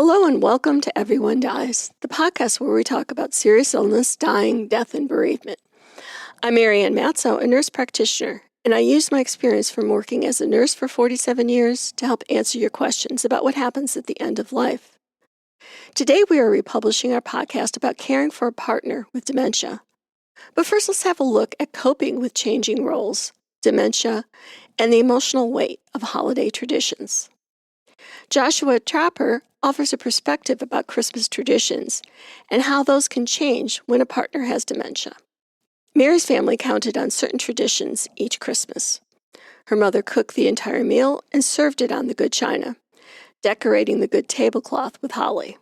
Hello and welcome to Everyone Dies, the podcast where we talk about serious illness, dying, death, and bereavement. I'm Marianne Matzo, a nurse practitioner, and I use my experience from working as a nurse for 47 years to help answer your questions about what happens at the end of life. Today we are republishing our podcast about caring for a partner with dementia. But first let's have a look at coping with changing roles, dementia, and the emotional weight of holiday traditions. Joshua Trapper offers a perspective about Christmas traditions and how those can change when a partner has dementia. Mary's family counted on certain traditions each Christmas. Her mother cooked the entire meal and served it on the good china, decorating the good tablecloth with holly.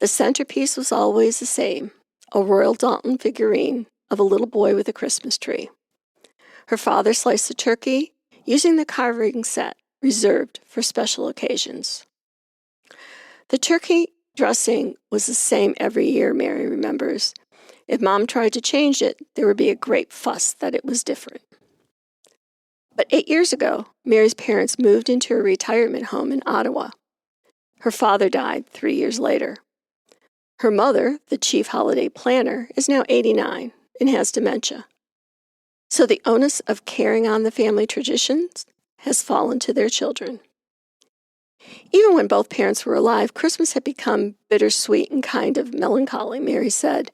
The centerpiece was always the same, a Royal Dalton figurine of a little boy with a Christmas tree. Her father sliced the turkey using the carving set reserved for special occasions. The turkey dressing was the same every year, Mary remembers. If Mom tried to change it, there would be a great fuss that it was different. But 8 years ago, Mary's parents moved into a retirement home in Ottawa. Her father died 3 years later. Her mother, the chief holiday planner, is now 89 and has dementia. So the onus of carrying on the family traditions has fallen to their children. Even when both parents were alive, Christmas had become bittersweet and kind of melancholy, Mary said.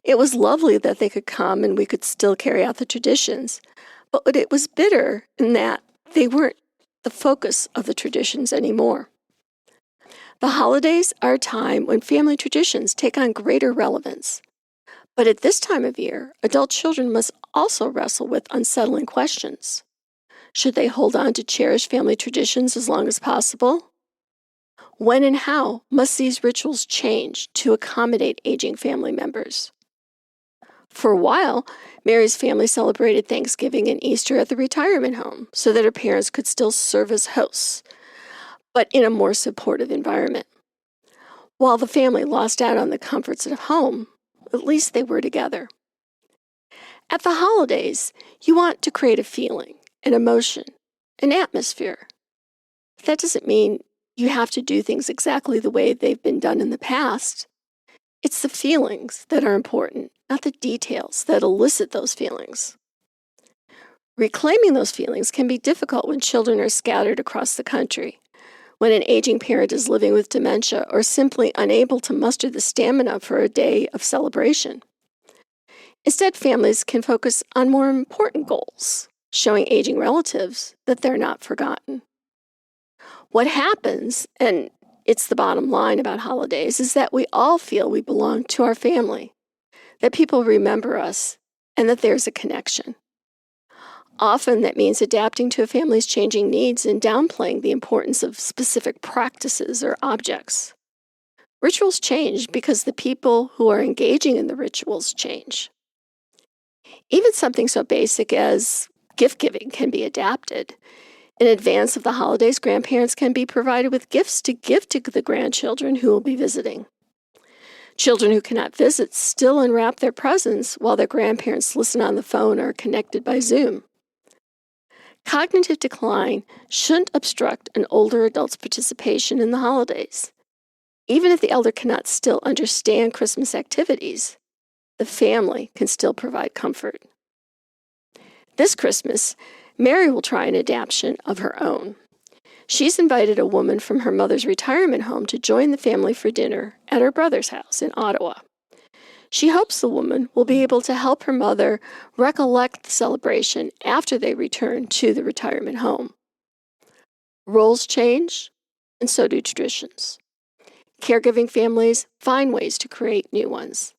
It was lovely that they could come and we could still carry out the traditions, but it was bitter in that they weren't the focus of the traditions anymore. The holidays are a time when family traditions take on greater relevance. But at this time of year, adult children must also wrestle with unsettling questions. Should they hold on to cherished family traditions as long as possible? When and how must these rituals change to accommodate aging family members? For a while, Mary's family celebrated Thanksgiving and Easter at the retirement home so that her parents could still serve as hosts, but in a more supportive environment. While the family lost out on the comforts at home, at least they were together. At the holidays, you want to create a feeling, an emotion, an atmosphere. That doesn't mean you have to do things exactly the way they've been done in the past. It's the feelings that are important, not the details that elicit those feelings. Reclaiming those feelings can be difficult when children are scattered across the country, when an aging parent is living with dementia or simply unable to muster the stamina for a day of celebration. Instead, families can focus on more important goals, showing aging relatives that they're not forgotten. What happens, and it's the bottom line about holidays, is that we all feel we belong to our family, that people remember us, and that there's a connection. Often that means adapting to a family's changing needs and downplaying the importance of specific practices or objects. Rituals change because the people who are engaging in the rituals change. Even something so basic as gift giving can be adapted. In advance of the holidays, grandparents can be provided with gifts to give to the grandchildren who will be visiting. Children who cannot visit still unwrap their presents while their grandparents listen on the phone or are connected by Zoom. Cognitive decline shouldn't obstruct an older adult's participation in the holidays. Even if the elder cannot still understand Christmas activities, the family can still provide comfort. This Christmas, Mary will try an adaptation of her own. She's invited a woman from her mother's retirement home to join the family for dinner at her brother's house in Ottawa. She hopes the woman will be able to help her mother recollect the celebration after they return to the retirement home. Roles change, and so do traditions. Caregiving families find ways to create new ones.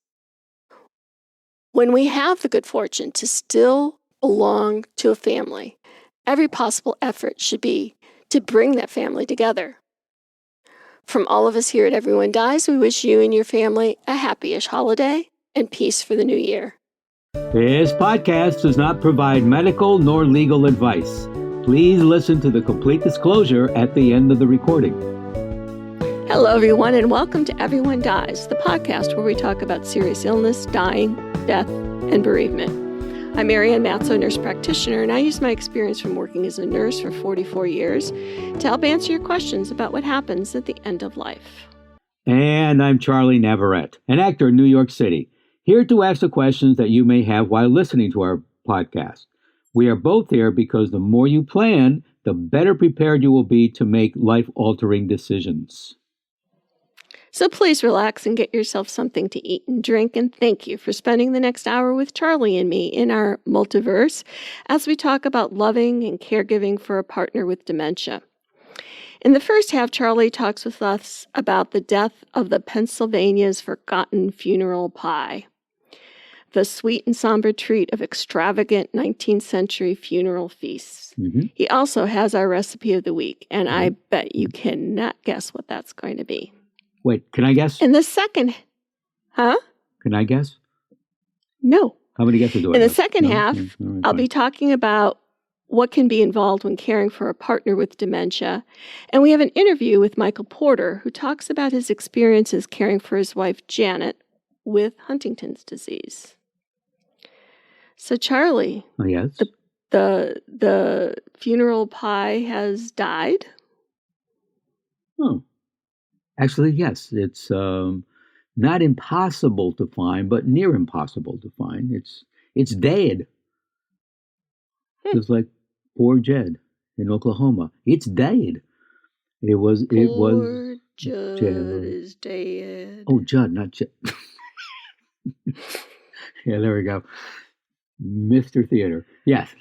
When we have the good fortune to still belong to a family, every possible effort should be to bring that family together. From all of us here at Everyone Dies, we wish you and your family a happy-ish holiday and peace for the new year. This podcast does not provide medical nor legal advice. Please listen to the complete disclosure at the end of the recording. Hello, everyone, and welcome to Everyone Dies, the podcast where we talk about serious illness, dying, death, and bereavement. I'm Marianne Matzo, nurse practitioner, and I use my experience from working as a nurse for 44 years to help answer your questions about what happens at the end of life. And I'm Charlie Navarrete, an actor in New York City, here to ask the questions that you may have while listening to our podcast. We are both here because the more you plan, the better prepared you will be to make life-altering decisions. So please relax and get yourself something to eat and drink, and thank you for spending the next hour with Charlie and me in our multiverse as we talk about loving and caregiving for a partner with dementia. In the first half, Charlie talks with us about the death of the Pennsylvania's forgotten funeral pie, the sweet and somber treat of extravagant 19th century funeral feasts. Mm-hmm. He also has our recipe of the week, and I bet you cannot guess what that's going to be. Wait, can I guess? In the second, Can I guess? No. How many guesses do I have? In the second half, I'll be talking about what can be involved when caring for a partner with dementia. And we have an interview with Michael Porter, who talks about his experiences caring for his wife, Janet, with Huntington's disease. So, Charlie, yes, the funeral pie has died? Oh. Actually, yes, it's not impossible to find, but near impossible to find. It's dead. Just like poor Jed in Oklahoma. It's dead. Poor Judd is dead. Oh, Judd, not Jed. Yeah, there we go. Mr. Theater. Yes.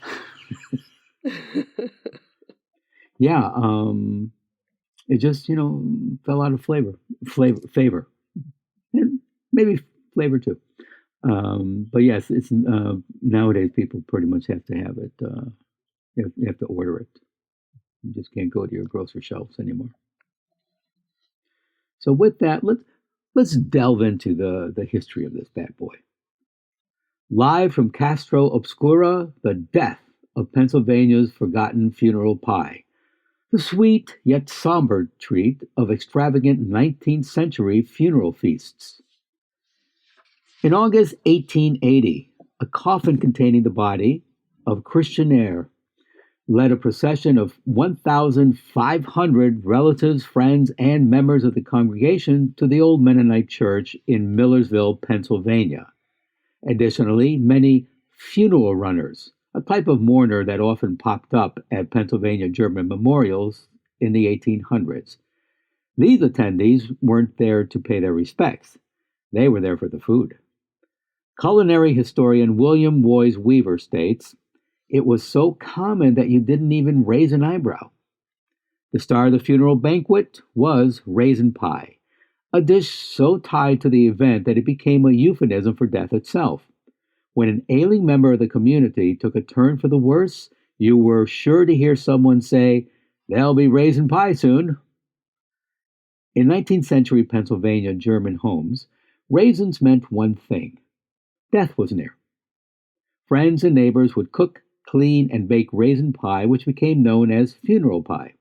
Yeah, it just, fell out of favor, and maybe flavor too. But yes, it's nowadays people pretty much have to have it. You have to order it. You just can't go to your grocery shelves anymore. So with that, let's delve into the history of this bad boy. Live from Castro Obscura, the death of Pennsylvania's forgotten funeral pie. The sweet yet somber treat of extravagant 19th century funeral feasts. In August 1880, a coffin containing the body of Christian Eyre led a procession of 1,500 relatives, friends, and members of the congregation to the old Mennonite church in Millersville, Pennsylvania. Additionally, many funeral runners, a type of mourner that often popped up at Pennsylvania German memorials in the 1800s. These attendees weren't there to pay their respects. They were there for the food. Culinary historian William Woys Weaver states, "It was so common that you didn't even raise an eyebrow." The star of the funeral banquet was raisin pie, a dish so tied to the event that it became a euphemism for death itself. When an ailing member of the community took a turn for the worse, you were sure to hear someone say, "There'll be raisin pie soon." In 19th century Pennsylvania German homes, raisins meant one thing: death was near. Friends and neighbors would cook, clean, and bake raisin pie, which became known as funeral pie.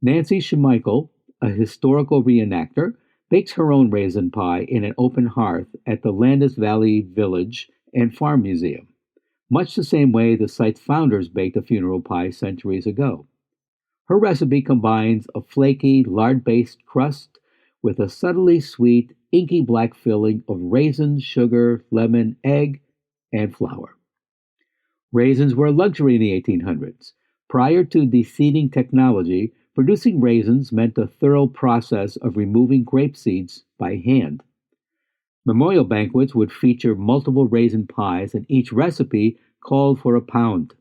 Nancy Schmeichel, a historical reenactor, bakes her own raisin pie in an open hearth at the Landis Valley Village and Farm Museum, much the same way the site's founders baked a funeral pie centuries ago. Her recipe combines a flaky, lard-based crust with a subtly sweet, inky black filling of raisins, sugar, lemon, egg, and flour. Raisins were a luxury in the 1800s. Prior to de-seeding technology, producing raisins meant a thorough process of removing grape seeds by hand. Memorial banquets would feature multiple raisin pies, and each recipe called for a pound.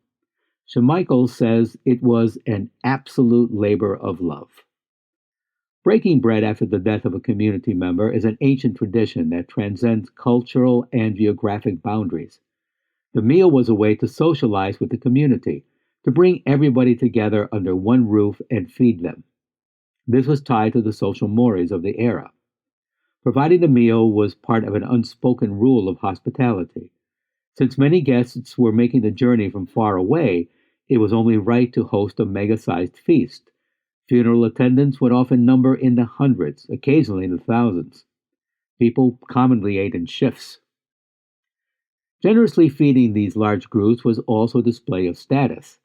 Schmeichel says it was an absolute labor of love. Breaking bread after the death of a community member is an ancient tradition that transcends cultural and geographic boundaries. The meal was a way to socialize with the community, to bring everybody together under one roof and feed them. This was tied to the social mores of the era. Providing the meal was part of an unspoken rule of hospitality. Since many guests were making the journey from far away, it was only right to host a mega-sized feast. Funeral attendants would often number in the hundreds, occasionally in the thousands. People commonly ate in shifts. Generously feeding these large groups was also a display of status.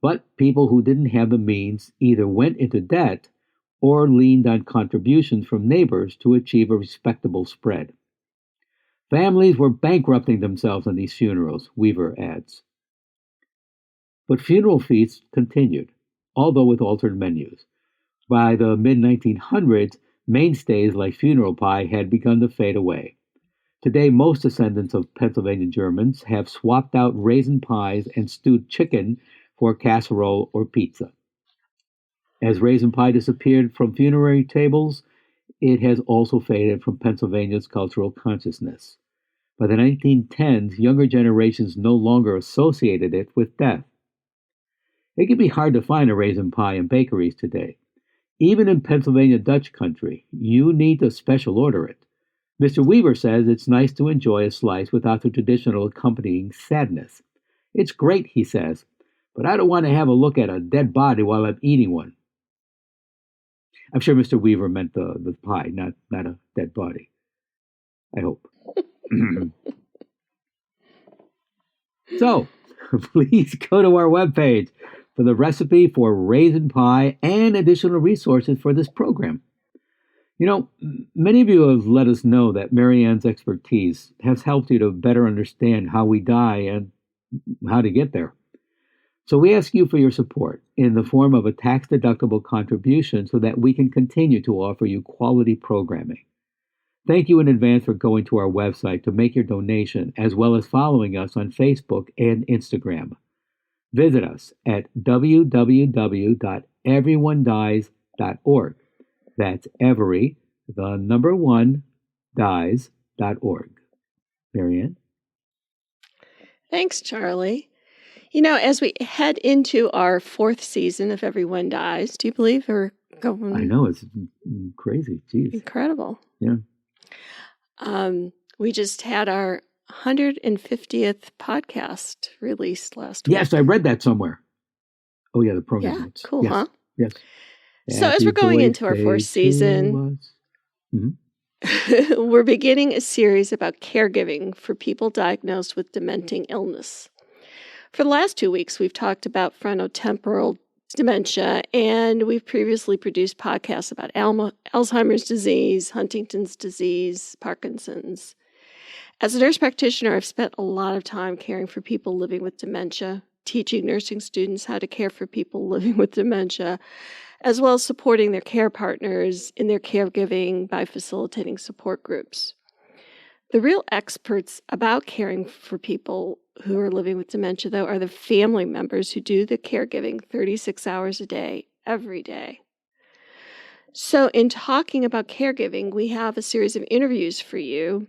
But people who didn't have the means either went into debt or leaned on contributions from neighbors to achieve a respectable spread. Families were bankrupting themselves on these funerals, Weaver adds. But funeral feasts continued, although with altered menus. By the mid-1900s, mainstays like funeral pie had begun to fade away. Today, most descendants of Pennsylvania Germans have swapped out raisin pies and stewed chicken for casserole or pizza. As raisin pie disappeared from funerary tables, it has also faded from Pennsylvania's cultural consciousness. By the 1910s, younger generations no longer associated it with death. It can be hard to find a raisin pie in bakeries today. Even in Pennsylvania Dutch country, you need to special order it. Mr. Weaver says it's nice to enjoy a slice without the traditional accompanying sadness. It's great, he says, but I don't want to have a look at a dead body while I'm eating one. I'm sure Mr. Weaver meant the pie, not a dead body. I hope. So, please go to our webpage for the recipe for raisin pie and additional resources for this program. You know, many of you have let us know that Marianne's expertise has helped you to better understand how we die and how to get there. So we ask you for your support in the form of a tax-deductible contribution so that we can continue to offer you quality programming. Thank you in advance for going to our website to make your donation, as well as following us on Facebook and Instagram. Visit us at www.everyonedies.org. That's every, the number one, dies.org. Marianne? Thanks, Charlie. You know, as we head into our 4th season of Everyone Dies, do you believe we're going? I know, it's crazy. Jeez. Incredible. Yeah. We just had our 150th podcast released last week. Yes, I read that somewhere. Oh, yeah, the program notes. Cool, yes. huh? Yes. So as we're going into our 4th season, we're beginning a series about caregiving for people diagnosed with dementing illness. For the last 2 weeks, we've talked about frontotemporal dementia, and we've previously produced podcasts about Alzheimer's disease, Huntington's disease, Parkinson's. As a nurse practitioner, I've spent a lot of time caring for people living with dementia, teaching nursing students how to care for people living with dementia, as well as supporting their care partners in their caregiving by facilitating support groups. The real experts about caring for people who are living with dementia, though, are the family members who do the caregiving 36 hours a day, every day. So in talking about caregiving, we have a series of interviews for you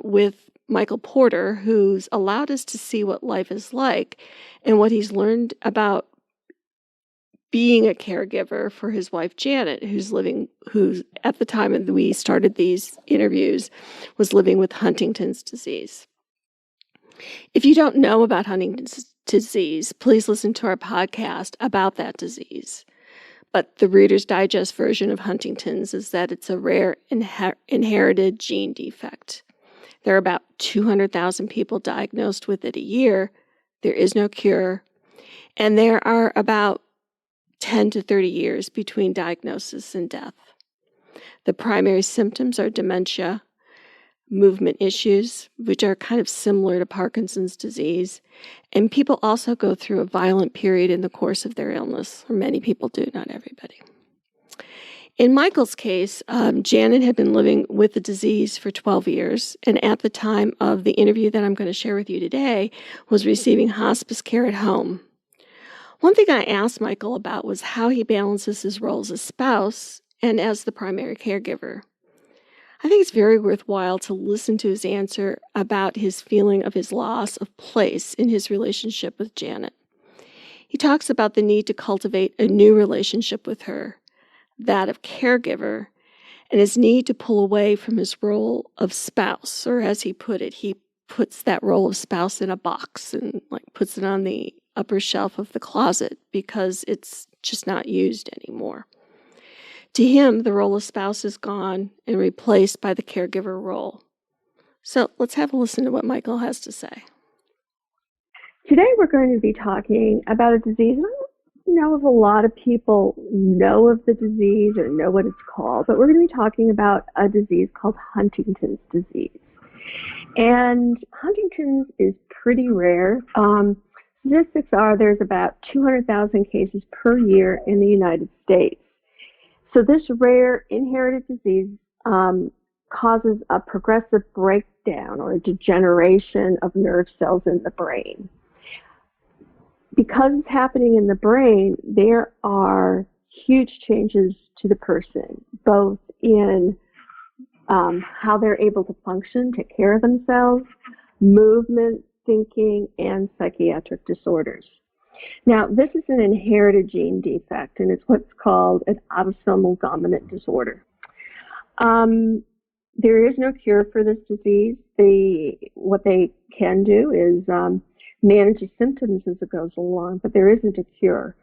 with Michael Porter, who's allowed us to see what life is like and what he's learned about being a caregiver for his wife, Janet, who's at the time that we started these interviews, was living with Huntington's disease. If you don't know about Huntington's disease, please listen to our podcast about that disease. But the Reader's Digest version of Huntington's is that it's a rare inherited gene defect. There are about 200,000 people diagnosed with it a year. There is no cure. And there are about 10 to 30 years between diagnosis and death. The primary symptoms are dementia, movement issues, which are kind of similar to Parkinson's disease, and people also go through a violent period in the course of their illness, or many people do, not everybody. In Michael's case, Janet had been living with the disease for 12 years, and at the time of the interview that I'm going to share with you today, was receiving hospice care at home. One thing I asked Michael about was how he balances his role as a spouse and as the primary caregiver. I think it's very worthwhile to listen to his answer about his feeling of his loss of place in his relationship with Janet. He talks about the need to cultivate a new relationship with her, that of caregiver, and his need to pull away from his role of spouse, or as he put it, he puts that role of spouse in a box and puts it on the upper shelf of the closet because it's just not used anymore. To him, the role of spouse is gone and replaced by the caregiver role. So let's have a listen to what Michael has to say. Today we're going to be talking about a disease. I don't know if a lot of people know of the disease or know what it's called, but we're going to be talking about a disease called Huntington's disease. And Huntington's is pretty rare. Statistics are there's about 200,000 cases per year in the United States. So this rare inherited disease causes a progressive breakdown or degeneration of nerve cells in the brain. Because it's happening in the brain, there are huge changes to the person, both in how they're able to function, take care of themselves, movement, thinking, and psychiatric disorders. Now, this is an inherited gene defect, and it's what's called an autosomal dominant disorder. There is no cure for this disease. What they can do is manage the symptoms as it goes along, but there isn't a cure.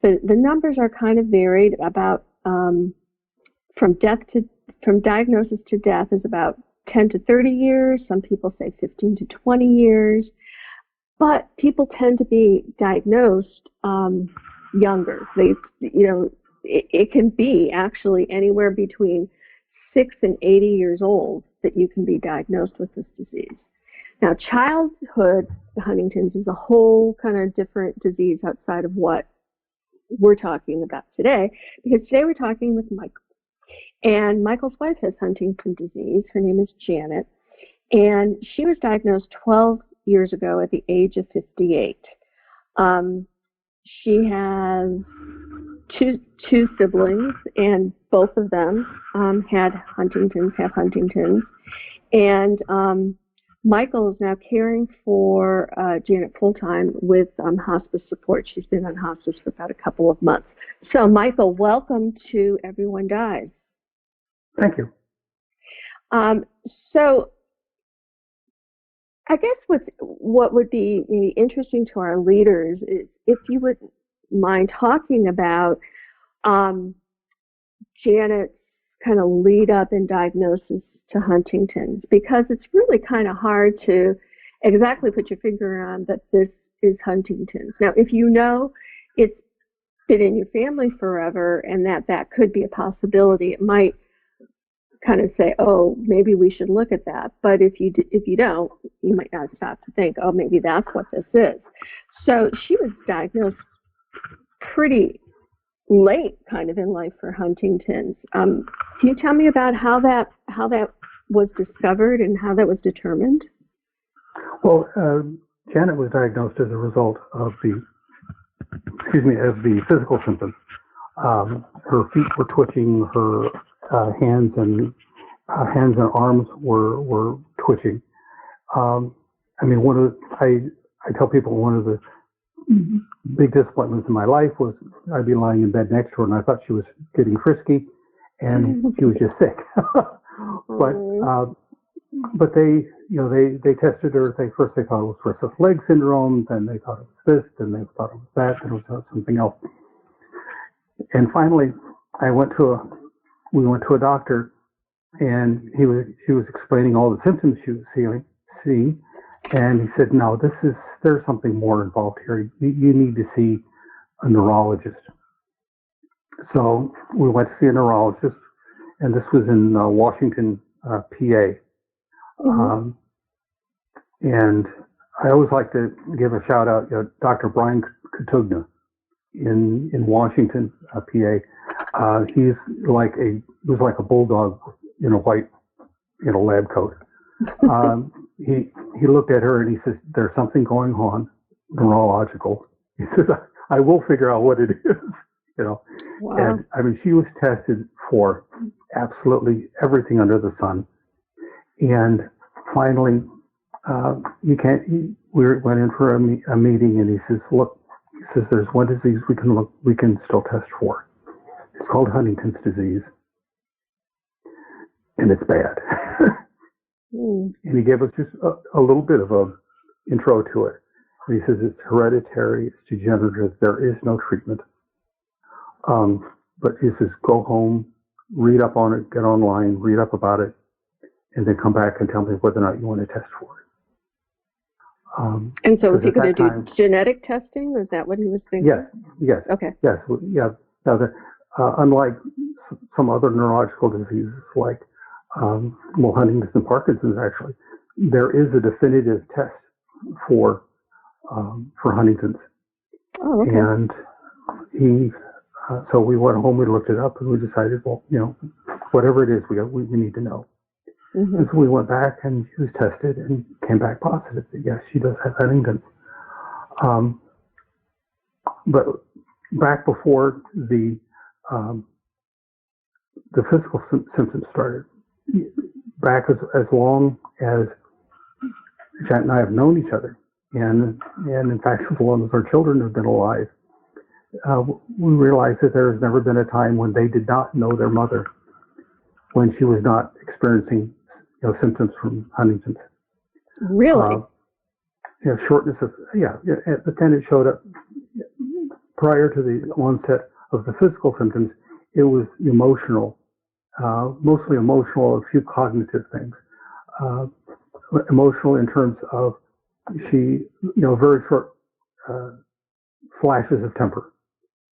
The numbers are kind of varied. About from diagnosis to death is about 10 to 30 years. Some people say 15 to 20 years. But people tend to be diagnosed younger. It can be actually anywhere between 6 and 80 years old that you can be diagnosed with this disease. Now, childhood Huntington's is a whole kind of different disease outside of what we're talking about today, because today we're talking with Michael. And Michael's wife has Huntington's disease. Her name is Janet. And she was diagnosed 12 years ago at the age of 58. She has two siblings, and both of them have Huntington's. And Michael is now caring for Janet full-time with hospice support. She's been on hospice for about a couple of months. So, Michael, welcome to Everyone Dies. Thank you. So, I guess what would be maybe interesting to our leaders is if you would mind talking about Janet's kind of lead up in diagnosis to Huntington's, because it's really kind of hard to exactly put your finger on that this is Huntington's. Now, if you know it's been in your family forever and that could be a possibility, it might kind of say, oh, maybe we should look at that. But if you don't, you might not stop to think, oh, maybe that's what this is. So she was diagnosed pretty late kind of in life for Huntington's. Can you tell me about how that was discovered and how that was determined? Well, Janet was diagnosed as a result of the physical symptoms. Her feet were twitching, her hands and arms were twitching. I tell people one of the big disappointments in my life was I'd be lying in bed next to her and I thought she was getting frisky, and she was just sick. But they tested her. They thought it was restless leg syndrome, then they thought it was this, then they thought it was that, then it was something else. And finally, we went to a doctor, and she was explaining all the symptoms she was seeing, and he said, no, there's something more involved here. You need to see a neurologist. So we went to see a neurologist, and this was in Washington, PA. Mm-hmm. And I always like to give a shout out to Dr. Brian Katugna in Washington, PA. He was like a bulldog in a white, lab coat. He looked at her and he says, "There's something going on, neurological." He says, "I will figure out what it is." Wow. And she was tested for absolutely everything under the sun. And finally, we went in for a meeting, and he says, "Look," he says, "there's one disease we can still test for. It's called Huntington's disease, and it's bad." And he gave us just a little bit of a intro to it. And he says it's hereditary, it's degenerative, there is no treatment. But he says, go home, read up on it, get online, read up about it, and then come back and tell me whether or not you want to test for it. And so, is he going to do time, genetic testing? Is that what he was thinking? Yes. Okay. Yes. Yeah. Now, unlike some other neurological diseases like Huntington's and Parkinson's, actually, there is a definitive test for Huntington's. Oh, okay. And so we went home, we looked it up, and we decided, well, whatever it is, we need to know. Mm-hmm. And so we went back and she was tested and came back positive that yes, she does have Huntington's. But back before the physical symptoms started, back as long as Janet and I have known each other, and in fact, as long as our children have been alive, we realized that there has never been a time when they did not know their mother when she was not experiencing symptoms from Huntington's. Really? Shortness of, but then it showed up prior to the onset of the physical symptoms. It was emotional, mostly emotional, a few cognitive things. Emotional in terms of she, very short flashes of temper,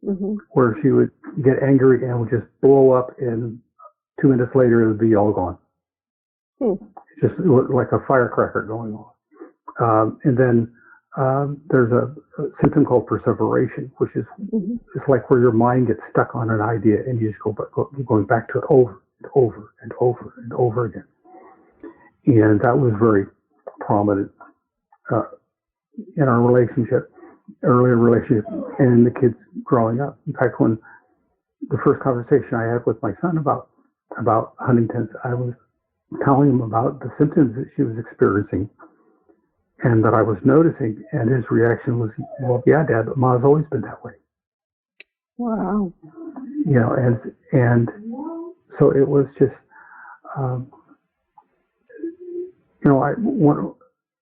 mm-hmm. where she would get angry and would just blow up, and 2 minutes later it would be all gone. Just like a firecracker going on. And then there's a symptom called perseveration, which is mm-hmm. it's like where your mind gets stuck on an idea and you just going back to it over and over and over and over again. And that was very prominent in our earlier relationship, and in the kids growing up. In fact, when the first conversation I had with my son about Huntington's, I was telling him about the symptoms that she was experiencing and that I was noticing, and his reaction was, well, yeah, Dad, but Ma's always been that way. Wow. And so it was just,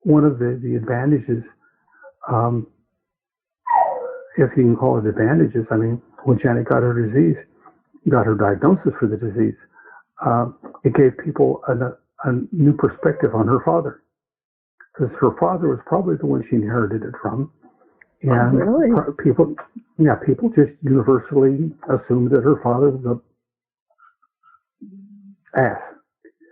one of the advantages, if you can call it advantages, I mean, when Janet got her diagnosis for the disease, it gave people a new perspective on her father, because her father was probably the one she inherited it from, and really? people just universally assumed that her father was a ass.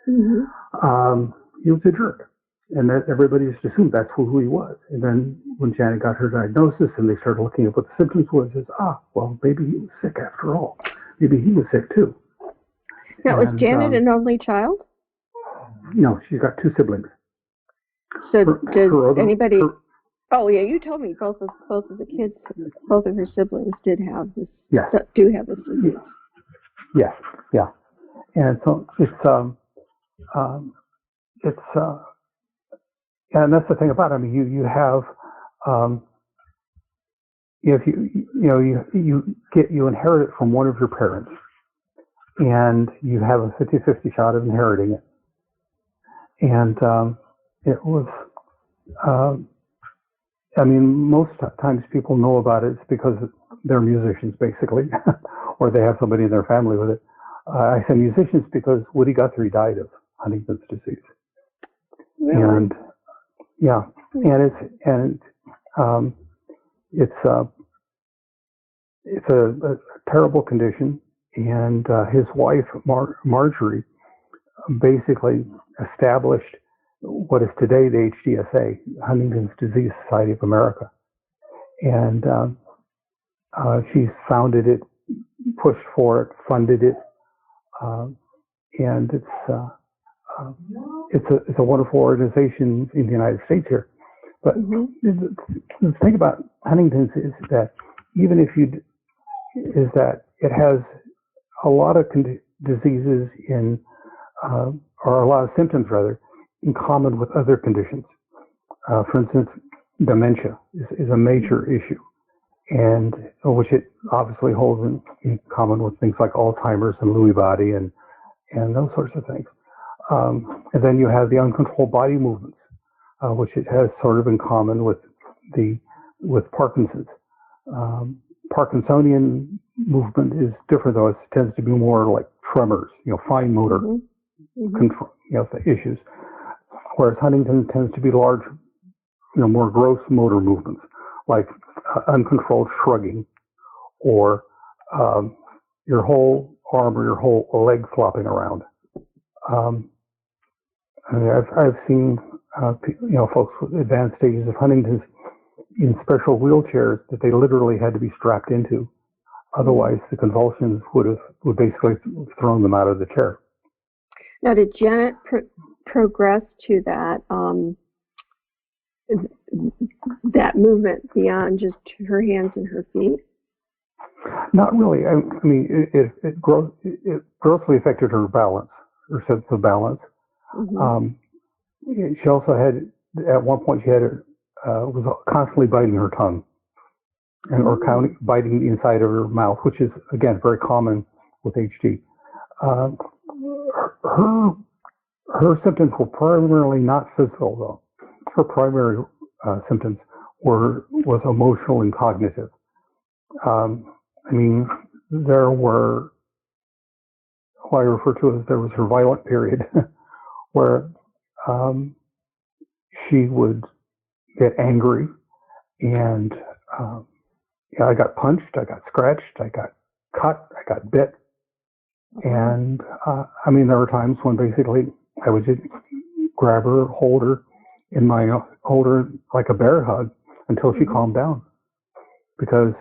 Mm-hmm. He was a jerk, and that everybody just assumed that's who he was. And then when Janet got her diagnosis and they started looking at what the symptoms was, well, maybe he was sick after all. Maybe he was sick too. Now, was Janet an only child? No, she's got 2 siblings. So anybody? Oh yeah, you told me both of the kids, both of her siblings did have this. Yes. Do have this disease. Yes. Yeah. And so and that's the thing about it. I mean, you have if you inherit it from one of your parents, and you have a 50-50 shot of inheriting it. And it was, most times people know about it because they're musicians, basically, or they have somebody in their family with it. I say musicians because Woody Guthrie died of Huntington's disease. Really? And it's a terrible condition. And his wife, Marjorie, basically established what is today the HDSA, Huntington's Disease Society of America. And she founded it, pushed for it, funded it, and it's a wonderful organization in the United States here. But the thing about Huntington's is that even if it has a lot of diseases or a lot of symptoms rather, in common with other conditions. For instance, dementia is a major issue, and which it obviously holds in common with things like Alzheimer's and Lewy body and those sorts of things. And then you have the uncontrolled body movements, which it has sort of in common with Parkinson's. Parkinsonian movement is different, though. It tends to be more like tremors, fine motor. the issues. Whereas Huntington tends to be large, more gross motor movements, like uncontrolled shrugging, or your whole arm or your whole leg flopping around. I've seen folks with advanced stages of Huntington's in special wheelchairs that they literally had to be strapped into. Otherwise, the convulsions would basically thrown them out of the chair. Now, did Janet progress to that that movement beyond just her hands and her feet? Not really. I mean, it grossly affected her balance, her sense of balance. She also had, at one point, was constantly biting her tongue, or biting the inside of her mouth, which is, again, very common with HD. Her symptoms were primarily not physical, though. Her primary symptoms was emotional and cognitive. There were what I refer to as there was her violent period, where she would get angry, and I got punched, I got scratched, I got cut, I got bit, and there were times when basically I would just grab her, hold her like a bear hug until she calmed down, because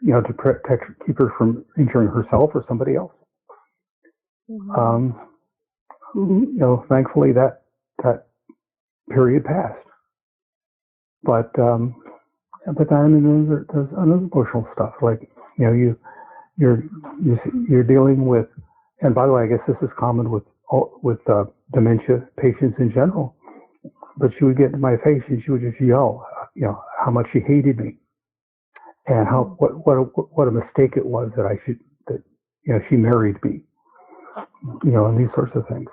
to protect, keep her from injuring herself or somebody else. Thankfully that period passed. But then there's another emotional stuff, like you're dealing with, and by the way, I guess this is common with dementia patients in general. But she would get in my face and she would just yell, how much she hated me, and what a mistake it was that she married me, and these sorts of things.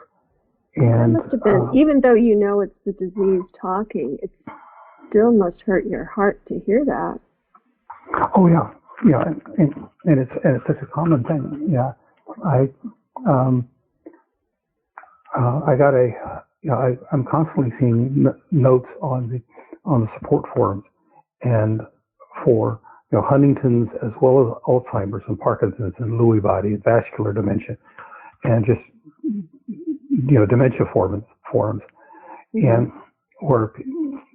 And that must have been, even though it's the disease talking, it still must hurt your heart to hear that. Oh yeah, and it's such a common thing. Yeah, I'm constantly seeing notes on the support forums, and for Huntington's as well as Alzheimer's and Parkinson's and Lewy body and vascular dementia, and just dementia forums, and where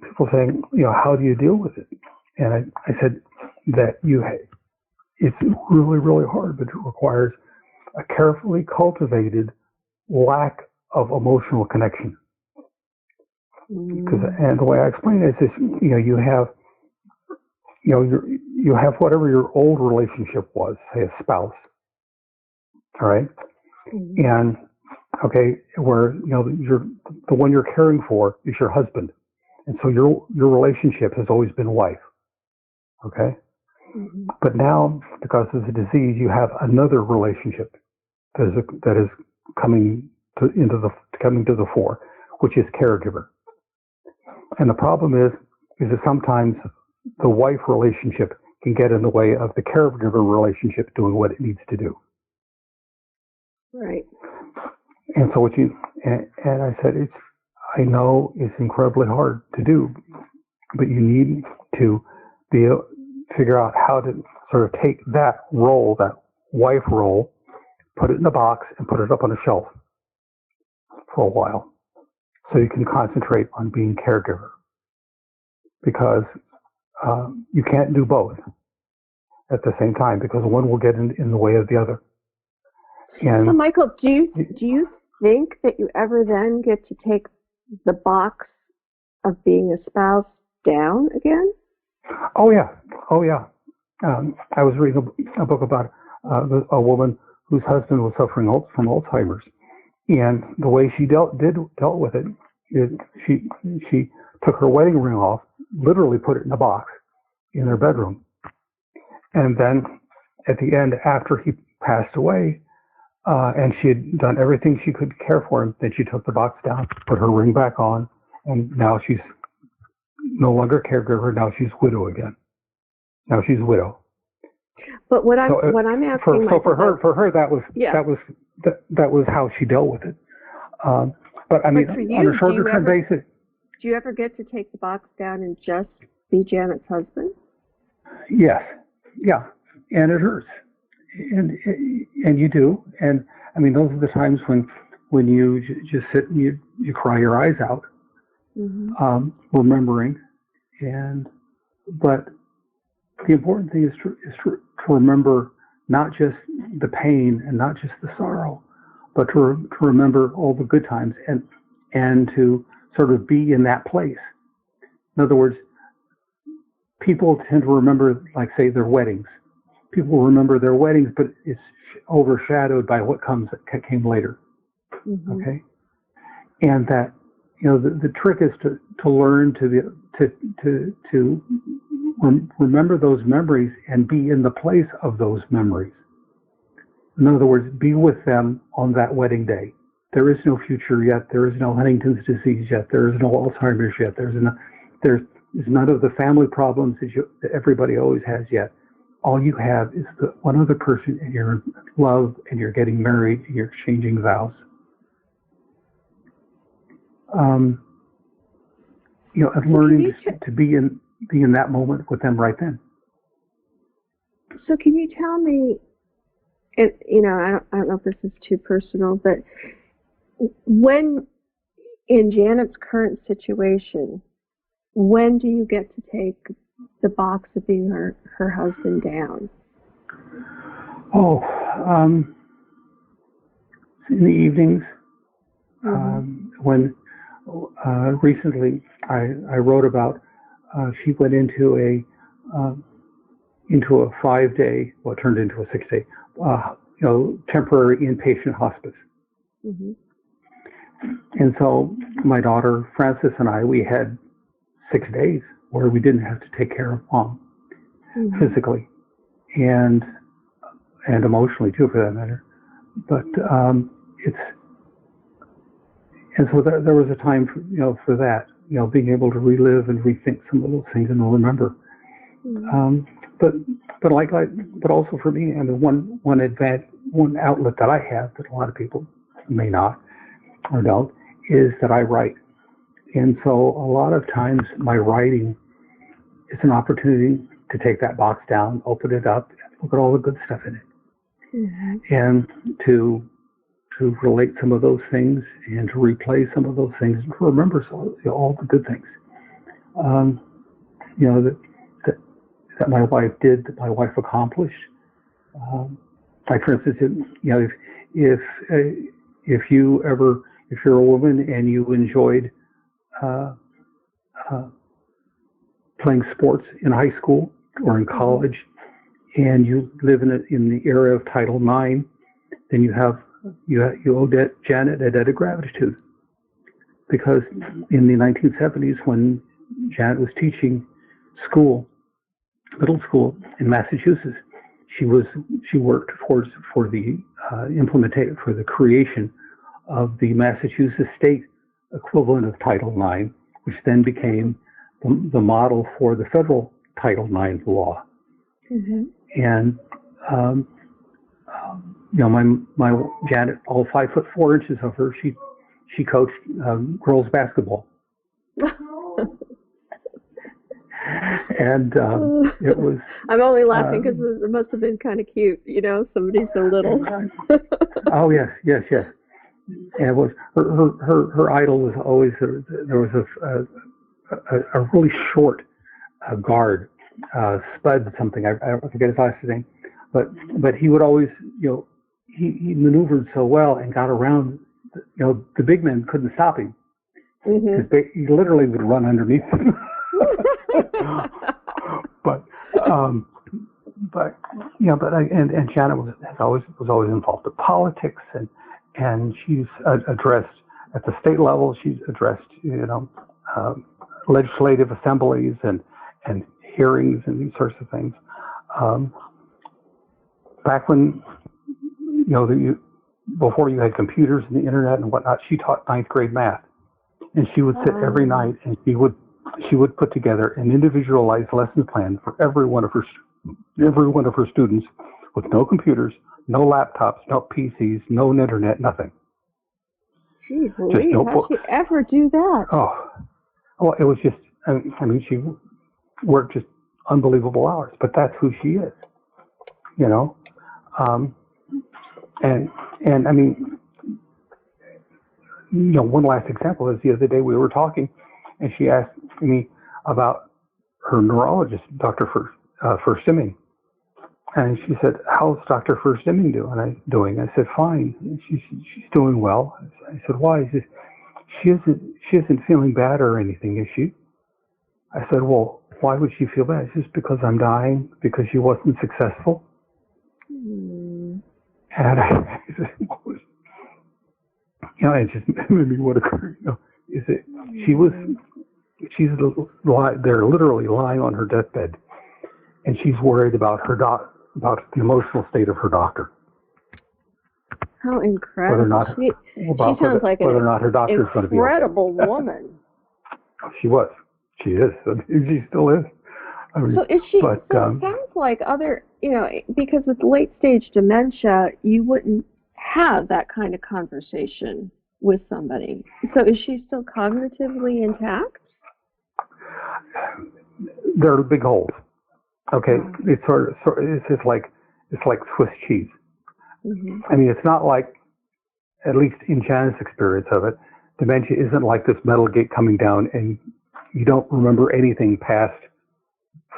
people saying, how do you deal with it? And I said that it's really, really hard, but it requires a carefully cultivated lack of emotional connection. And the way I explain it is, you have whatever your old relationship was, say a spouse, all right, and where the one you're caring for is your husband, and so your relationship has always been wife, okay. But now, because of the disease, you have another relationship that is coming to the fore, which is caregiver. And the problem is that sometimes the wife relationship can get in the way of the caregiver relationship doing what it needs to do. Right. And so and I said, I know it's incredibly hard to do, but you need to figure out how to sort of take that role, that wife role, put it in a box and put it up on a shelf for a while, so you can concentrate on being caregiver, because you can't do both at the same time, because one will get in the way of the other. And so, Michael, do you think that you ever then get to take the box of being a spouse down again? Oh yeah. I was reading a book about a woman whose husband was suffering from Alzheimer's, and the way she dealt with it is she took her wedding ring off, literally put it in a box in their bedroom, and then at the end, after he passed away, and she had done everything she could to care for him, then she took the box down, put her ring back on, and now she's no longer caregiver. Now she's widow again. Now she's widow. But what I'm asking, for her that was how she dealt with it. But I mean, But for you, on a shorter term basis. Do you ever get to take the box down and just be Janet's husband? Yes. Yeah. And it hurts. And you do. And I mean, those are the times when you just sit and you cry your eyes out, remembering. But the important thing is to remember not just the pain and not just the sorrow, but to remember all the good times and to sort of be in that place. In other words, people tend to remember, like, say, their weddings. People remember their weddings, but it's overshadowed by what came later. Okay, and that, you know, the trick is to learn to remember those memories and be in the place of those memories. In other words, be with them on that wedding day. There is no future yet. There is no Huntington's disease yet. There is no Alzheimer's yet. There's none of the family problems that everybody always has yet. All you have is the one other person, and you're in love, and you're getting married, and you're exchanging vows. You know, and learning to be in that moment with them right then. So can you tell me, you know, I don't know if this is too personal, but when, in Janet's current situation, when do you get to take the box of being her husband down? Oh, in the evenings. When recently I wrote about, she went into a 5-day, well, it turned into a 6-day, temporary inpatient hospice. And so my daughter Frances and we had 6 days where we didn't have to take care of Mom physically and emotionally too, for that matter. But and so there was a time for that, being able to relive and rethink some of those things and remember. But also for me, and the one outlet that I have that a lot of people may not or don't, is that I write. And so a lot of times my writing is an opportunity to take that box down, open it up, and look at all the good stuff in it, and to relate some of those things and to replay some of those things and to remember all the good things, that my wife did, that my wife accomplished. Like, for instance, if you're a woman and you enjoyed playing sports in high school or in college, and you live in the era of Title IX, then you owe Janet a debt of gratitude, because in the 1970s, when Janet was teaching middle school in Massachusetts, she worked for the creation of the Massachusetts state equivalent of Title IX, which then became the model for the federal Title IX law. And my Janet, all 5'4" of her, she coached girls basketball. And it was. I'm only laughing because it must have been kind of cute, somebody so little. Oh yes. And it was her idol was always there was a really short guard, Spud something. I forget his last name, but he would always he maneuvered so well and got around. The big men couldn't stop him because he literally would run underneath him. And Janet was always involved in politics, and she's addressed at the state level. She's addressed legislative assemblies and hearings and these sorts of things. Back when before you had computers and the internet and whatnot, she taught 9th grade math, and she would sit every night and she would put together an individualized lesson plan for every one of her students, with no computers, no laptops, no PCs, no internet, nothing. Geez, Louise, how'd she ever do that? Oh, it was just, I mean, she worked just unbelievable hours, but that's who she is, you know? And I mean, you know, one last example is the other day we were talking and she asked me about her neurologist, Dr. First-Dimming. And she said, how's Dr. First-Dimming doing? I said, fine. She's doing well. I said, why? She said, she isn't feeling bad or anything, is she? I said, well, why would she feel bad? It's just because I'm dying, because she wasn't successful. And I said, you know, it just made me want to cry. You know, is it? They're literally lying on her deathbed, and she's worried about about the emotional state of her doctor. How incredible! Whether or not she sounds like whether or not her doctor is going to be incredible woman. She was. She is. She still is. I mean, so is she? But, so it sounds like other, you know, because with late stage dementia, you wouldn't have that kind of conversation with somebody. So is she still cognitively intact? There are big holes. Okay, it's it's like Swiss cheese. Mm-hmm. I mean, it's not like, at least in Janet's experience of it, dementia isn't like this metal gate coming down and you don't remember anything past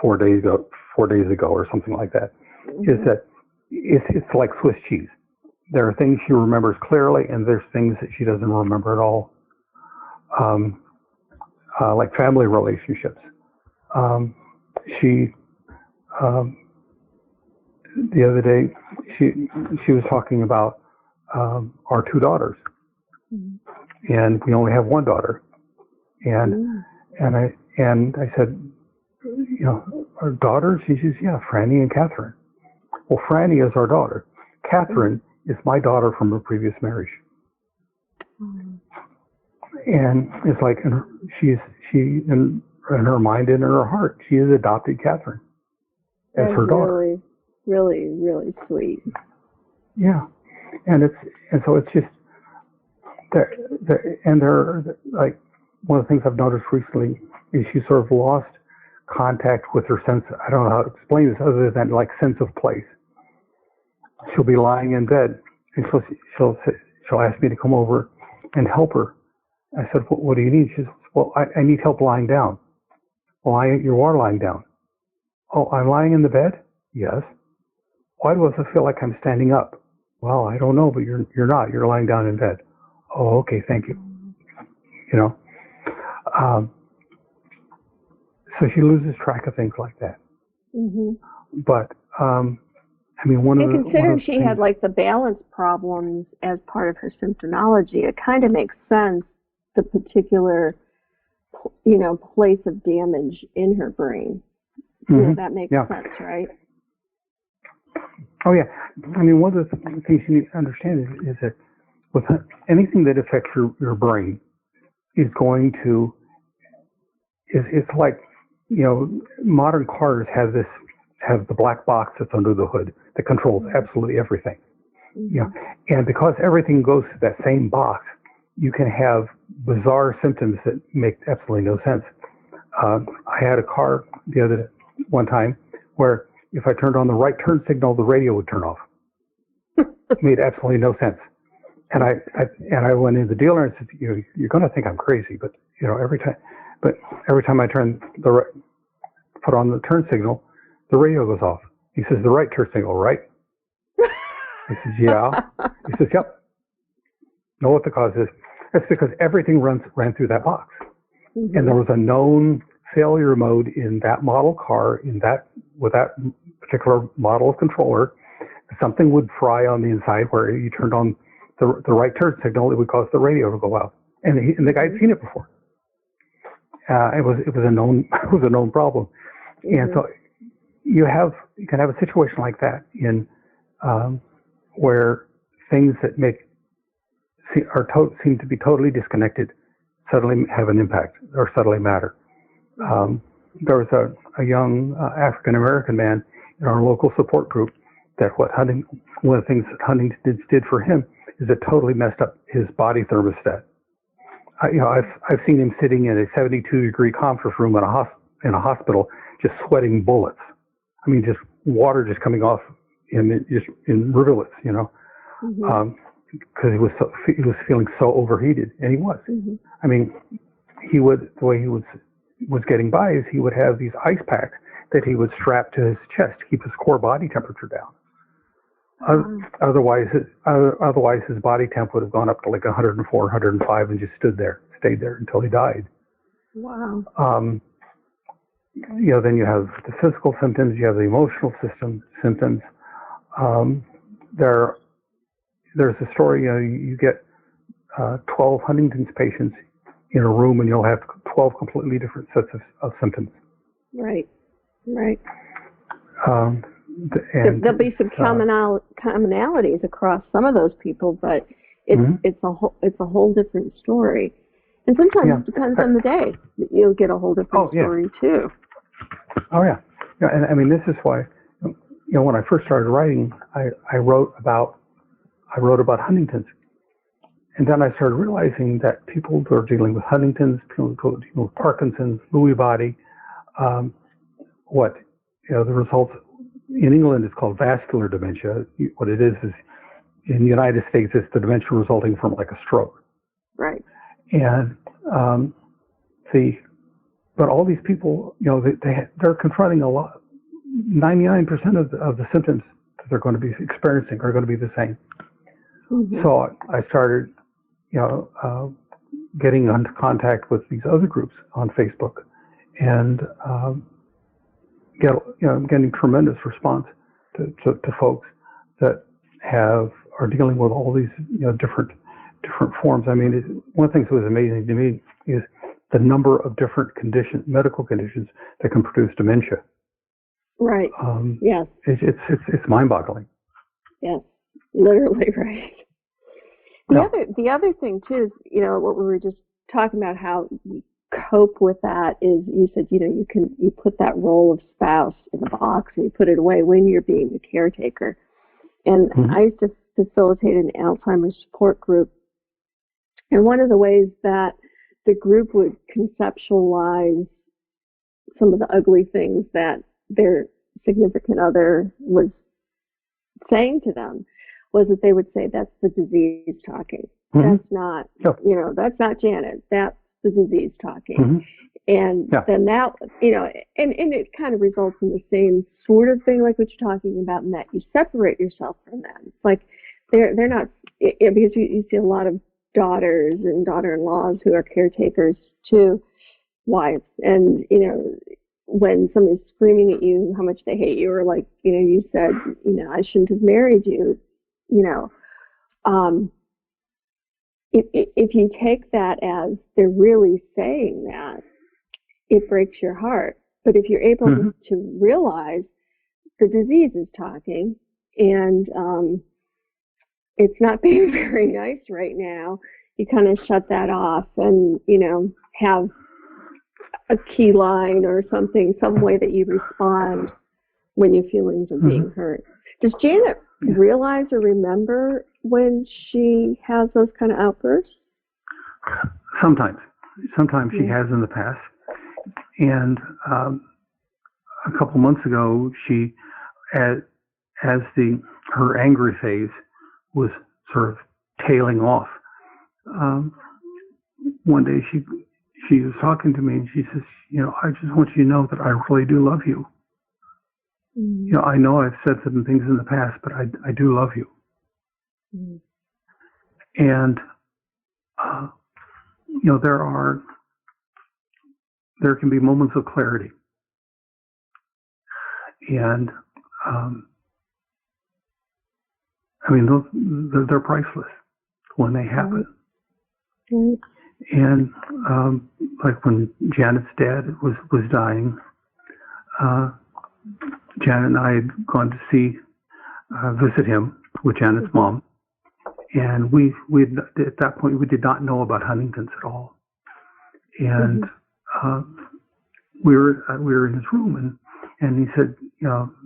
4 days ago or something like that. Mm-hmm. Is that it's like Swiss cheese. There are things she remembers clearly, and there's things that she doesn't remember at all. Like family relationships. The other day, she was talking about our two daughters, and we only have one daughter. And I said, you know, our daughters? She says, yeah, Franny and Catherine. Well, Franny is our daughter. Catherine is my daughter from a previous marriage. And it's like she in her mind and in her heart, she has adopted Catherine as her daughter. Really, really, really sweet. Yeah, and so it's just they're like, one of the things I've noticed recently is she sort of lost contact with her sense. I don't know how to explain this other than like sense of place. She'll be lying in bed and she'll ask me to come over and help her. I said, what do you need? She says, well, I need help lying down. Well, you are lying down. Oh, I'm lying in the bed? Yes. Why do I feel like I'm standing up? Well, I don't know, but you're not. You're lying down in bed. Oh, okay, thank you. You know? So she loses track of things like that. Mm-hmm. But, I mean, considering she had like the balance problems as part of her symptomology, it kind of makes sense, the particular, you know, place of damage in her brain. Mm-hmm. You know, that makes sense, right? Oh, yeah. I mean, one of the things you need to understand is that with anything that affects your brain is going to, it's like, you know, modern cars have the black box that's under the hood that controls absolutely everything. Mm-hmm. You know, and because everything goes to that same box, you can have bizarre symptoms that make absolutely no sense. I had a car one time where if I turned on the right turn signal, the radio would turn off. It made absolutely no sense. And I went in the dealer and said, you're going to think I'm crazy, but you know, every time I put on the turn signal, the radio goes off. He says, the right turn signal, right? I says, yeah. He says, yep. Know what the cause is? That's because everything ran through that box. Mm-hmm. And there was a known failure mode in that model car, with that particular model of controller. Something would fry on the inside where you turned on the right turn signal, it would cause the radio to go out. And the guy had seen it before. It was a known problem. Mm-hmm. And so you can have a situation like that where things that seem to be totally disconnected suddenly have an impact or suddenly matter. There was a young African American man in our local support group that one of the things that Huntington did for him is it totally messed up his body thermostat. I've seen him sitting in a 72-degree conference room in a hospital, just sweating bullets. I mean, just water just coming off him, just in rivulets, because he was feeling so overheated, and he was. I mean, the way he was getting by is he would have these ice packs that he would strap to his chest to keep his core body temperature down. Otherwise his body temp would have gone up to like 104, 105, and just stayed there until he died. Wow. Then you have the physical symptoms, you have the emotional symptoms. There's a story, you get 12 Huntington's patients in a room, and you'll have 12 completely different sets of symptoms. Right. And there'll be some commonalities across some of those people, but it's a whole different story. And sometimes it depends on the day. You'll get a whole different story too. Oh yeah. And I mean, this is why, when I first started writing, I wrote about Huntington's. And then I started realizing that people who are dealing with Huntington's, people who are dealing with Parkinson's, Lewy body, the results in England it's called vascular dementia. What it is in the United States, it's the dementia resulting from like a stroke. Right. And but all these people, they're confronting a lot. 99% of the symptoms that they're going to be experiencing are going to be the same. So I started, getting into contact with these other groups on Facebook, and getting tremendous response to folks that are dealing with all these different forms. I mean, one of the things that was amazing to me is the number of different medical conditions that can produce dementia. Right. Yes. It's mind-boggling. Yes, literally right. The other thing too is what we were just talking about, how you cope with that is, you said you put that role of spouse in the box and you put it away when you're being the caretaker. And I used to facilitate an Alzheimer's support group, and one of the ways that the group would conceptualize some of the ugly things that their significant other was saying to them was that they would say, that's the disease talking. That's not, that's not Janet. That's the disease talking. And then that, and it kind of results in the same sort of thing like what you're talking about, in that you separate yourself from them. It's like they're not, because you see a lot of daughters and daughter-in-laws who are caretakers to wives, and when somebody's screaming at you how much they hate you, or like you said, I shouldn't have married you, if you take that as they're really saying that, it breaks your heart. But if you're able to realize the disease is talking, and it's not being very nice right now, you kind of shut that off and, have a key line or something, some way that you respond when your feelings are being hurt. Does Janet realize or remember when she has those kind of outbursts? Sometimes she has in the past. And a couple months ago, she, as her angry phase was sort of tailing off, one day she was talking to me, and she says, I just want you to know that I really do love you. I know I've said certain things in the past, but I do love you. And there can be moments of clarity, and they're priceless when they happen. And like when Janet's dad was dying, Janet and I had gone to visit him with Janet's mom, and we at that point we did not know about Huntington's at all, and we were in his room, and he said,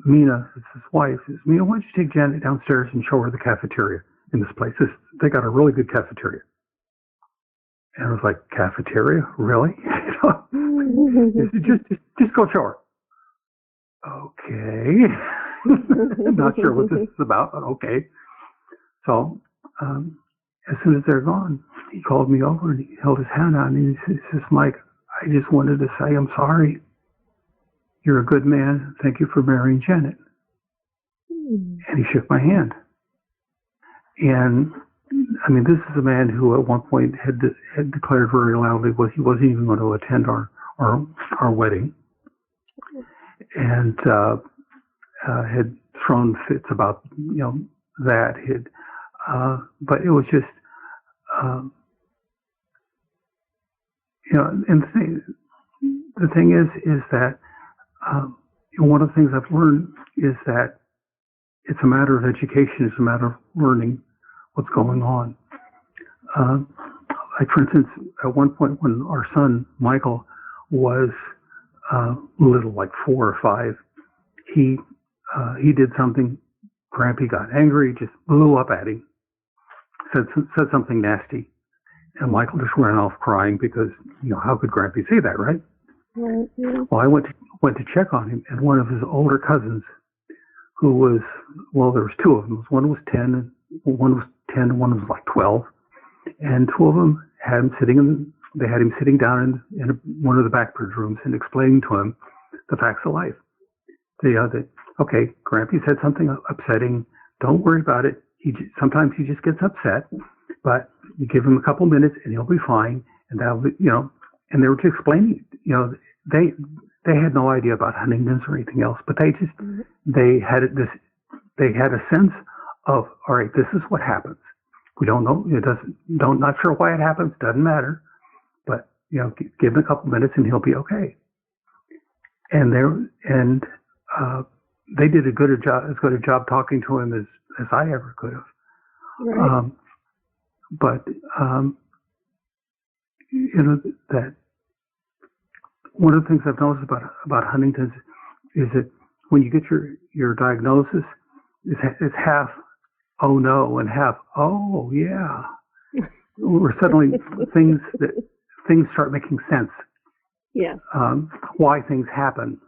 Mina, it's his wife, says, Mina, why don't you take Janet downstairs and show her the cafeteria? in this place. They got a really good cafeteria. And I was like, cafeteria? Really? He said, just go show her. Okay. Not sure what this is about, but okay. So as soon as they're gone, he called me over and he held his hand out and he says, Mike, I just wanted to say I'm sorry. You're a good man. Thank you for marrying Janet. And he shook my hand. And I mean, this is a man who at one point had declared very loudly he wasn't even going to attend our wedding, and had thrown fits about that. But it was just and the thing is that one of the things I've learned is that it's a matter of education. It's a matter of learning what's going on. Like, for instance, at one point when our son, Michael, was little, like 4 or 5, he did something. Grampy got angry, just blew up at him, said something nasty. And Michael just ran off crying because, how could Grampy say that, right? Right, yeah. Well, I went to check on him, and one of his older cousins, who was, there was 2 of them. One was 10, and one was like 12. And 2 of them had him sitting down in one of the back bedrooms and explaining to him the facts of life. Okay, Grampy said something upsetting. Don't worry about it. Sometimes he just gets upset, but you give him a couple minutes and he'll be fine. And that'll be, and they were just explaining, they had no idea about Huntington's or anything else, but they had a sense of, all right, this is what happens. We don't know. Not sure why it happens. Doesn't matter. But give him a couple minutes and he'll be okay. And they did as good a job talking to him as I ever could have. Right. But that one of the things I've noticed about Huntington's is that when you get your diagnosis, it's half oh no and half oh yeah. Where suddenly things start making sense. Yeah. Why things happen,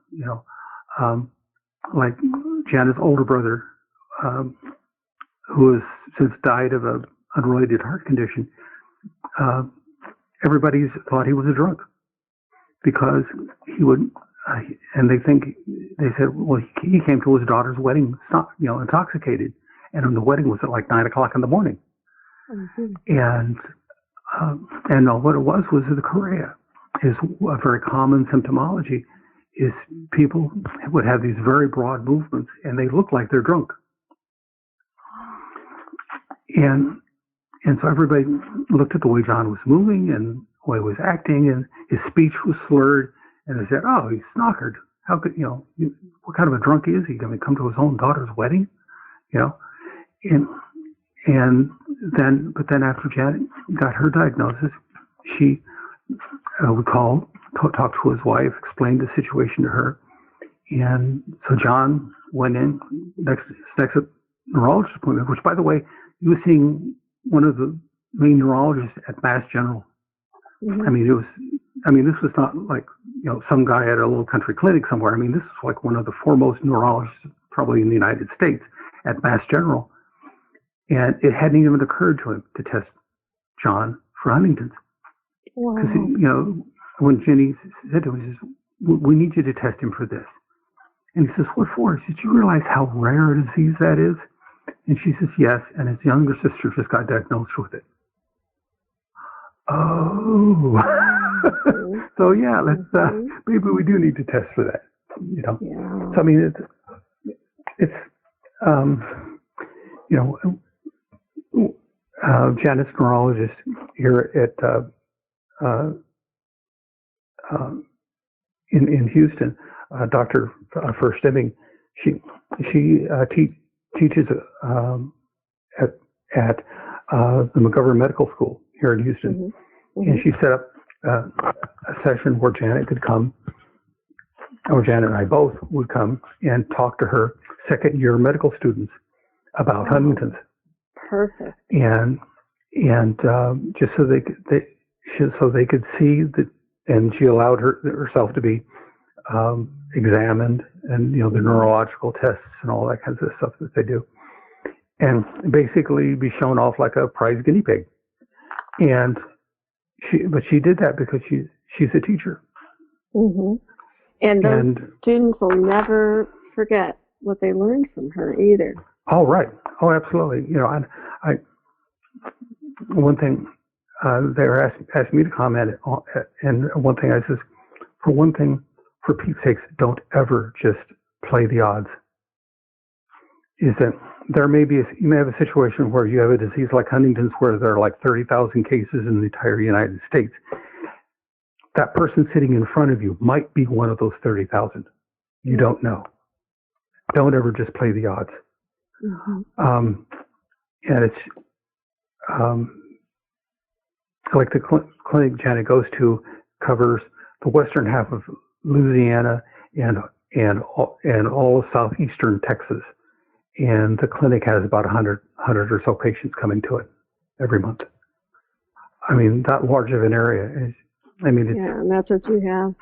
like Janet's older brother, who has since died of an unrelated heart condition. Everybody thought he was a drunk because he would, and they said, well, he came to his daughter's wedding, intoxicated, and the wedding was at like 9 o'clock in the morning. Mm-hmm. And what it was the chorea. Is a very common symptomology is people would have these very broad movements and they look like they're drunk. And so everybody looked at the way John was moving and the way he was acting, and his speech was slurred, and they said, oh, he's snockered. How could, what kind of a drunk is he? Going to come to his own daughter's wedding? But then after Janet got her diagnosis, she talked to his wife, explained the situation to her. And so John went in next neurologist appointment, which, by the way, he was seeing one of the main neurologists at Mass General. Mm-hmm. This was not like, some guy at a little country clinic somewhere. This is like one of the foremost neurologists probably in the United States at Mass General. And it hadn't even occurred to him to test John for Huntington's. Because, when Jenny said to him, he says, we need you to test him for this. And he says, what for? He says, do you realize how rare a disease that is? And she says, yes. And his younger sister just got diagnosed with it. Oh. So, yeah, let's, maybe we do need to test for that, Yeah. So, Janet's neurologist here at in Houston, Dr. First-Deming, she teaches at the McGovern Medical School here in Houston, mm-hmm. Mm-hmm. And she set up a session where Janet could come, or Janet and I both would come and talk to her second-year medical students about Huntington's. Perfect. And just so they could see that, and she allowed herself to be examined, and the neurological tests and all that kinds of stuff that they do, and basically be shown off like a prize guinea pig. And she did that because she's a teacher. Mm-hmm. And those students will never forget what they learned from her either. Oh, right. Oh, absolutely. I one thing they were asked me to comment on, and one thing I says, for one thing, for Pete's sakes, don't ever just play the odds. Is that you may have a situation where you have a disease like Huntington's where there are like 30,000 cases in the entire United States. That person sitting in front of you might be one of those 30,000. You don't know. Don't ever just play the odds. Mm-hmm. And it's like the clinic Janet goes to covers the western half of Louisiana and all of southeastern Texas. And the clinic has about 100 or so patients coming to it every month. I mean, that large of an area. And that's what you have.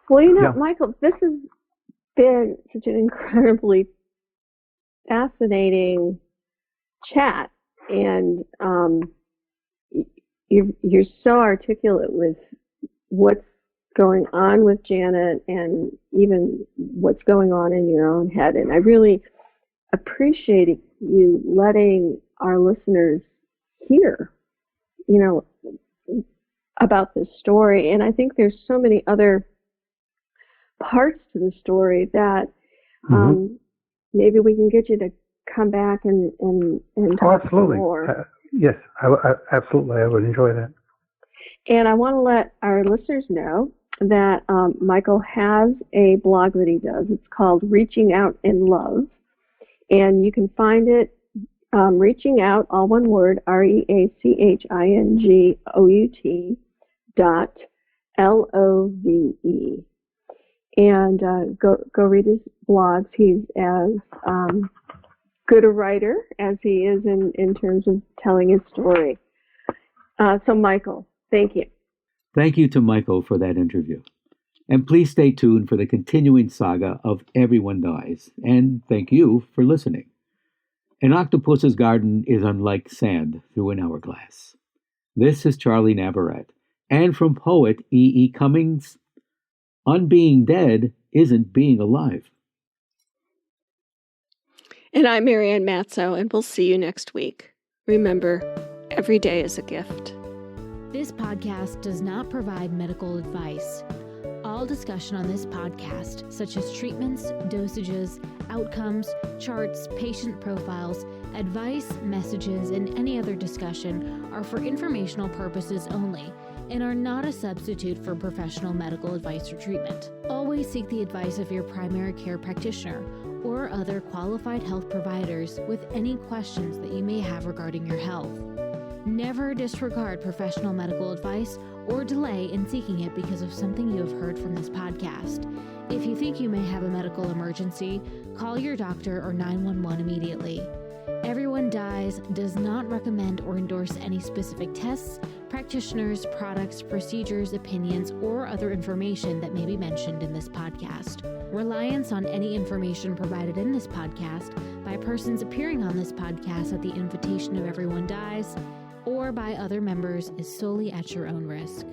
Well, Michael, this has been such an incredibly fascinating chat, and you're so articulate with what's going on with Janet and even what's going on in your own head. And I really appreciate you letting our listeners hear, about this story. And I think there's so many other parts to the story that maybe we can get you to come back and talk absolutely. More. Yes, absolutely. I would enjoy that. And I want to let our listeners know that Michael has a blog that he does. It's called Reaching Out in Love. And you can find it, Reaching Out, all one word, REACHINGOUT.LOVE. And go read his blogs. He's as good a writer as he is in terms of telling his story. So, Michael, thank you. Thank you to Michael for that interview. And please stay tuned for the continuing saga of Everyone Dies. And thank you for listening. An octopus's garden is unlike sand through an hourglass. This is Charlie Navarrete. And from poet E.E. Cummings, unbeing dead isn't being alive. And I'm Marianne Matzo, and we'll see you next week. Remember, every day is a gift. This podcast does not provide medical advice. All discussion on this podcast, such as treatments, dosages, outcomes, charts, patient profiles, advice, messages, and any other discussion are for informational purposes only and are not a substitute for professional medical advice or treatment. Always seek the advice of your primary care practitioner or other qualified health providers with any questions that you may have regarding your health. Never disregard professional medical advice or delay in seeking it because of something you have heard from this podcast. If you think you may have a medical emergency, call your doctor or 911 immediately. Everyone Dies does not recommend or endorse any specific tests, practitioners, products, procedures, opinions, or other information that may be mentioned in this podcast. Reliance on any information provided in this podcast by persons appearing on this podcast at the invitation of Everyone Dies or by other members is solely at your own risk.